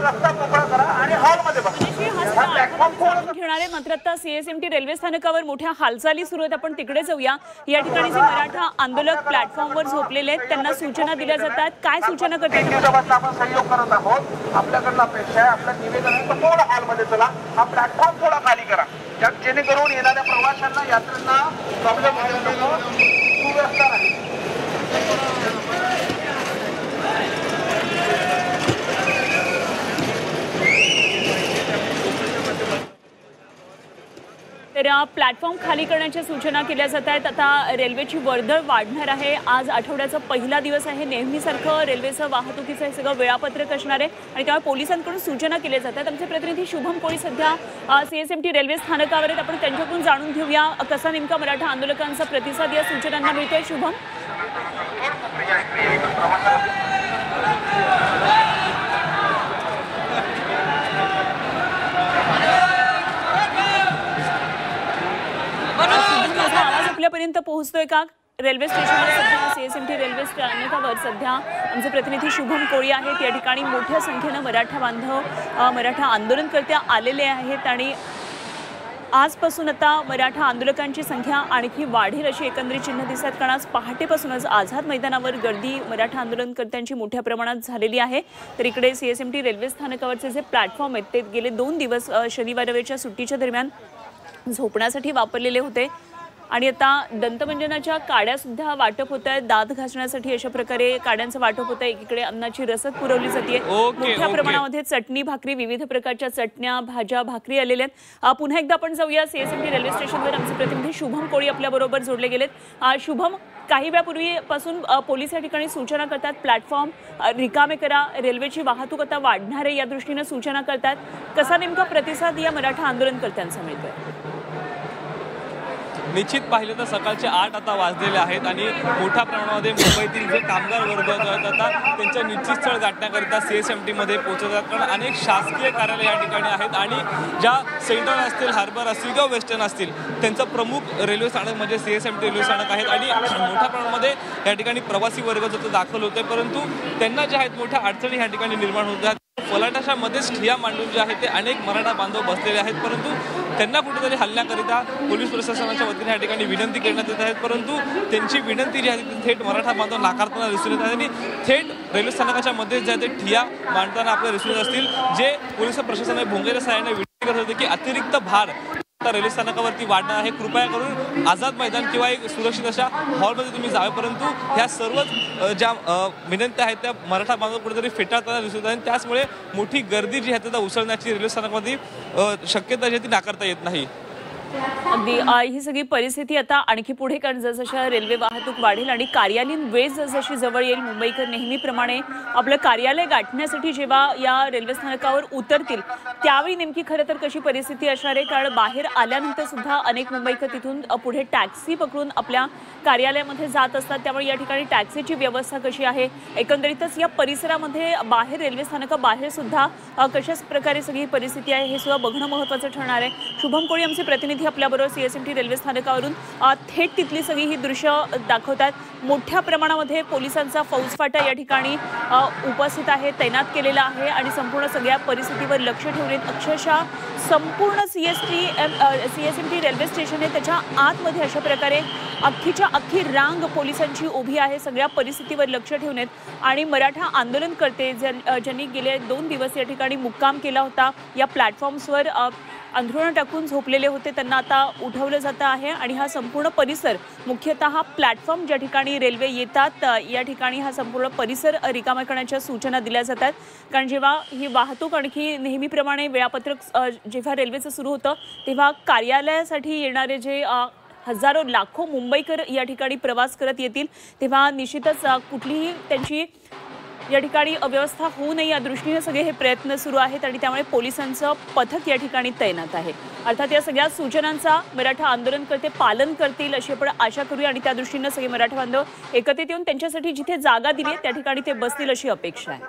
रस्ता मोकळा करा आणि हॉलमध्ये बसा. घेणारे मात्र आता सीएसएमटी रेल्वे स्थानकावर मोठ्या हालचाली सुरू आहेत. आपण तिकडे जाऊया. या ठिकाणी जे मराठा आंदोलक प्लॅटफॉर्मवर झोपलेले आहेत त्यांना सूचना दिल्या जातात. काय सूचना करतात? आपण सहयोग करत आहोत. आपल्याकडला अपेक्षा आहे, आपलं निवेदन आहे, थोडं हॉलमध्ये चला, हा प्लॅटफॉर्म थोडा खाली करा, जेणेकरून येणाऱ्या प्रवाशांना यात्रेला प्रॉब्लेम होऊ नको, सुव्यवस्था राहील. तर प्लॅटफॉर्म खाली करण्याच्या सूचना केल्या जात आहेत. आता रेल्वेची वर्दळ वाढणार आहे. आज आठवड्याचा पहिला दिवस आहे. नेहमीसारखं रेल्वेचं वाहतुकीचं हे सगळं वेळापत्रक असणार आहे आणि त्यामुळे पोलिसांकडून सूचना केल्या जातात. आमचे प्रतिनिधी शुभम कोळी सध्या सीएसएमटी रेल्वे स्थानकावर आहेत. आपण त्यांच्याकडून जाणून घेऊया कसा नेमका मराठा आंदोलकांचा प्रतिसाद या सूचनांना मिळतोय. शुभम, आपल्यापर्यंत पोहोचतोय का? रेल्वे स्टेशनवर सध्या सीएसएमटी रेल्वे स्थानकावर सध्या आमचे प्रतिनिधी शुभम कोळी आहेत. या ठिकाणी मोठ्या संख्येनं मराठा बांधव मराठा आंदोलनकर्ते आलेले आहेत आणि आजपासून आता मराठा आंदोलकांची संख्या आणखी वाढेल अशी एकंदरीत चिन्ह दिसत. कारण आज पहाटेपासूनच आझाद मैदानावर गर्दी मराठा आंदोलनकर्त्यांची मोठ्या प्रमाणात झालेली आहे. तर इकडे सीएसएमटी रेल्वे स्थानकावरचे जे प्लॅटफॉर्म आहेत ते गेले 2 दिवस शनिवार रविवारच्या सुट्टीच्या दरम्यान झोपण्यासाठी वापरलेले होते आणि आता दंतमंजनाच्या काड्या सुद्धा वाटप होत आहेत. दात घासण्यासाठी अशा प्रकारे काड्यांचं वाटप होत आहे. एकीकडे अन्नाची रसद पुरवली जाते. मोठ्या प्रमाणामध्ये चटणी भाकरी, विविध प्रकारच्या चटण्या, भाज्या, भाकरी आलेल्या आहेत. पुन्हा एकदा आपण जाऊया सीएसएमटी रेल्वे स्टेशनवर. आमचे प्रतिनिधी शुभम कोळी आपल्याबरोबर जोडले गेलेत. शुभम, काही वेळापूर्वीपासून पोलीस या ठिकाणी सूचना करतात प्लॅटफॉर्म रिकामे करा, रेल्वेची वाहतूक आता वाढणार आहे या दृष्टीने सूचना करतात. कसा नेमका प्रतिसाद या मराठा आंदोलनकर्त्यांचा मिळतोय? निश्चित पाहिलं तर सकाळचे 8 आता वाजलेले आहेत आणि मोठ्या प्रमाणामध्ये मुंबईतील जे कामगार वर्ग आता त्यांच्या निश्चित स्थळ गाठण्याकरिता सीएसएमटीमध्ये पोहोचतात. कारण अनेक शासकीय कार्यालय या ठिकाणी आहेत आणि ज्या सेंट्रल असतील, हार्बर असतील किंवा वेस्टर्न असतील त्यांचं प्रमुख रेल्वे स्थानक म्हणजे सीएसएमटी रेल्वे स्थानक आहेत आणि मोठ्या प्रमाणामध्ये या ठिकाणी प्रवासी वर्ग जो दाखल होते, परंतु त्यांना जे आहेत मोठ्या अडचणी या ठिकाणी निर्माण होत आहेत. फलाटाच्या मध्येच ठिय्या मांडून जे आहे ते अनेक मराठा बांधव बसलेले आहेत, परंतु त्यांना कुठेतरी हल्ल्याकरिता पोलीस प्रशासनाच्या वतीने या ठिकाणी विनंती करण्यात येत आहेत. परंतु त्यांची विनंती जी आहे ती थेट मराठा बांधव नाकारताना दिसून येत आहे आणि थेट रेल्वे स्थानकाच्या मध्ये जे आहे ते ठिय्या मांडताना आपल्याला दिसून येत असतील. जे पोलीस प्रशासनाने भोंगेरे साहेबांना विनंती करत होते की अतिरिक्त भार रेल्वे स्थानकावरती वाढणार आहे, कृपया करून आझाद मैदान किंवा एक सुरक्षित अशा हॉलमध्ये तुम्ही जावे. परंतु ह्या सर्वच ज्या विनंत्या आहेत त्या मराठा बांधव कुठेतरी फेटाळताना दिसत आहे. त्याचमुळे मोठी गर्दी जी आहे त्या उसळण्याची रेल्वे स्थानकामध्ये शक्यता जी ती नाकारता येत नाही. अगदी ही सगळी परिस्थिती आता आणखी पुढे कारण जसजशा रेल्वे वाहतूक वाढेल आणि कार्यालयीन वेळ जसजशी जवळ येईल, मुंबईकर नेहमीप्रमाणे आपलं कार्यालय गाठण्यासाठी जेव्हा या रेल्वे स्थानकावर उतरतील त्यावेळी नेमकी खरं तर कशी परिस्थिती असणार आहे. कारण बाहेर आल्यानंतर सुद्धा अनेक मुंबईकर तिथून पुढे टॅक्सी पकडून आपल्या कार्यालयामध्ये जात असतात. त्यामुळे या ठिकाणी टॅक्सीची व्यवस्था कशी आहे, एकंदरीतच या परिसरामध्ये बाहेर रेल्वे स्थानकाबाहेर सुद्धा कशा प्रकारे सगळी परिस्थिती आहे हे सुद्धा बघणं महत्त्वाचं ठरणार आहे. शुभम कोळी आमचे प्रतिनिधी आपल्याबरोबर सीएसएमटी रेल्वे स्थानकावरून थेट तिथली सगळी ही दृश्य दाखवतात. मोठ्या प्रमाणामध्ये पोलिसांचा फौजफाटा या ठिकाणी उपस्थित आहे, तैनात केलेला आहे आणि संपूर्ण सगळ्या परिस्थितीवर लक्ष ठेवून अक्षरशः संपूर्ण सीएसएमटी रेल्वे स्टेशन आहे त्याच्या आतमध्ये अशा प्रकारे अख्खीच्या अख्खी रांग पोलिसांची उभी आहे सगळ्या परिस्थितीवर लक्ष ठेवून आणि मराठा आंदोलनकर्ते ज्यांनी गेले 2 दिवस या ठिकाणी मुक्काम केला होता, या प्लॅटफॉर्म्सवर अंथरुणं टाकून झोपलेले होते, त्यांना आता उठवलं जातं आहे आणि हा संपूर्ण परिसर मुख्यतः प्लॅटफॉर्म ज्या ठिकाणी रेल्वे येतात या ठिकाणी हा संपूर्ण परिसर रिकामा करण्याच्या सूचना दिल्या जातात. कारण जेव्हा ही वाहतूक आणखी नेहमीप्रमाणे वेळापत्रक जेव्हा रेल्वेचं सुरू होतं तेव्हा कार्यालयासाठी येणारे जे हजारो लाखो मुंबईकर या ठिकाणी प्रवास करत येतील तेव्हा निश्चितच कुठलीही त्यांची या ठिकाणी अव्यवस्था होऊ नये या दृष्टीने सगळे हे प्रयत्न सुरू आहेत आणि त्यामुळे पोलिसांचं पथक या ठिकाणी तैनात आहे. अर्थात या सगळ्या सूचनांचा मराठा आंदोलनकर्ते पालन करतील अशी आपण आशा करूया आणि त्या दृष्टीने सगळे मराठा बांधव एकत्रित येऊन त्यांच्यासाठी जिथे जागा दिली त्या ठिकाणी ते बसतील अशी अपेक्षा आहे.